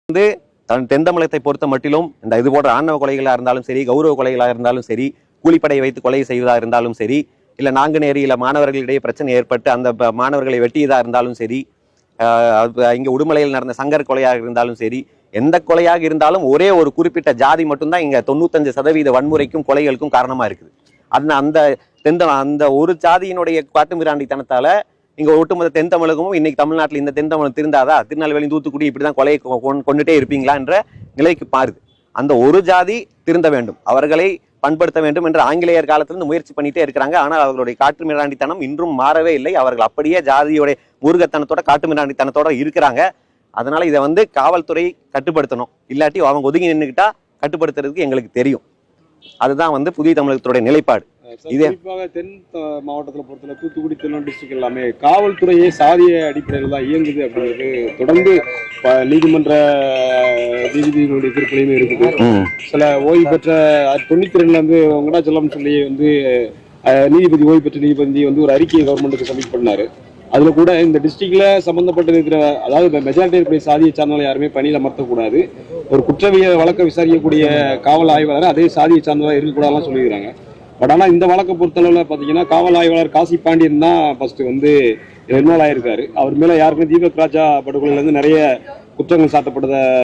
வந்து தென் தமிழகத்தை பொறுத்த மட்டிலும் இந்த இது போன்ற ஆணவ கொலைகளாக இருந்தாலும் சரி, கௌரவ கொலைகளாக இருந்தாலும் சரி, கூலிப்படையை வைத்து கொலை செய்வதாக இருந்தாலும் சரி, இல்லை நாங்குநேரியில மாணவர்களிடையே பிரச்சனை ஏற்பட்டு அந்த மாணவர்களை வெட்டியதாக இருந்தாலும் சரி, இங்க உடுமலையில் நடந்த சங்கர் கொலையாக இருந்தாலும் சரி, எந்த கொலையாக இருந்தாலும் ஒரே ஒரு குறிப்பிட்ட ஜாதி மட்டும்தான் இங்க 95% வன்முறைக்கும் கொலைகளுக்கும் காரணமா இருக்குது. அந்த ஒரு ஜாதியினுடைய காட்டுமிராண்டித்தனத்தால இங்க ஒட்டுமொத்த தென் தமிழகமும் இன்னைக்கு தமிழ்நாட்டில் இந்த தென் தமிழகம் திருந்தாதா? திருநெல்வேலி, தூத்துக்குடி இப்படிதான் கொலையை கொண்டுட்டே இருப்பீங்களா என்ற நிலைக்கு பாருது. அந்த ஒரு ஜாதி திருந்த வேண்டும், அவர்களை பண்படுத்த வேண்டும் என்று ஆங்கிலேயர் காலத்திலிருந்து முயற்சி பண்ணிட்டே இருக்கிறாங்க. ஆனால் அவர்களுடைய காட்டுமிராண்டித்தனம் இன்றும் மாறவே இல்லை. அவர்கள் அப்படியே ஜாதியோட மூர்க்கத்தனத்தோட காட்டுமிராண்டித்தனத்தோட இருக்கிறாங்க. அதனால இதை வந்து காவல்துறை கட்டுப்படுத்தணும். இல்லாட்டி அவங்க ஒதுங்கி நின்றுக்கிட்டா கட்டுப்படுத்துறதுக்கு எங்களுக்கு தெரியும். அதுதான் வந்து புதிய தமிழகத்துடைய நிலைப்பாடு. குறிப்பாக தென் மாவட்டத்தில் பொறுத்தவரை தூத்துக்குடி, திருநெல்வேலி டிஸ்ட்ரிக்ட் எல்லாமே காவல்துறையே சாதிய அடிப்படையில் தான் இயங்குது அப்படிங்கிறது தொடர்ந்து நீதிமன்ற நீதிபதிகளுடைய தீர்ப்புலையுமே இருக்குது. சில ஓய்வு பெற்ற 92 வெங்கடாச்சலம் சொல்லி வந்து நீதிபதி, ஓய்வு பெற்ற நீதிபதி வந்து ஒரு அறிக்கையை கவர்மெண்ட்டுக்கு சப்மிட் பண்ணாரு. அதுல கூட இந்த டிஸ்ட்ரிக்ட்ல சம்பந்தப்பட்டு இருக்கிற, அதாவது மெஜாரிட்டி இருக்கிற சாதியை சார்ந்தவங்க யாருமே பணியில அமர்த்தக்கூடாது, ஒரு குற்றவியல் வழக்கை விசாரிக்கக்கூடிய காவல் ஆய்வாளர் அதே சாதியை சார்ந்தவங்க இருக்கக்கூடாதுலாம் சொல்லியிருக்காங்க. பட் ஆனால் இந்த வழக்கை பொறுத்தளவில் பார்த்தீங்கன்னா காவல் ஆய்வாளர் காசி பாண்டியன் தான் ஃபர்ஸ்ட் வந்து இன்வால்வ் ஆயிருக்காரு. அவர் மேலே யாருக்குமே தீபக் ராஜா படுகொலையிலேருந்து நிறைய குற்றங்கள் சாட்டப்பட்டதை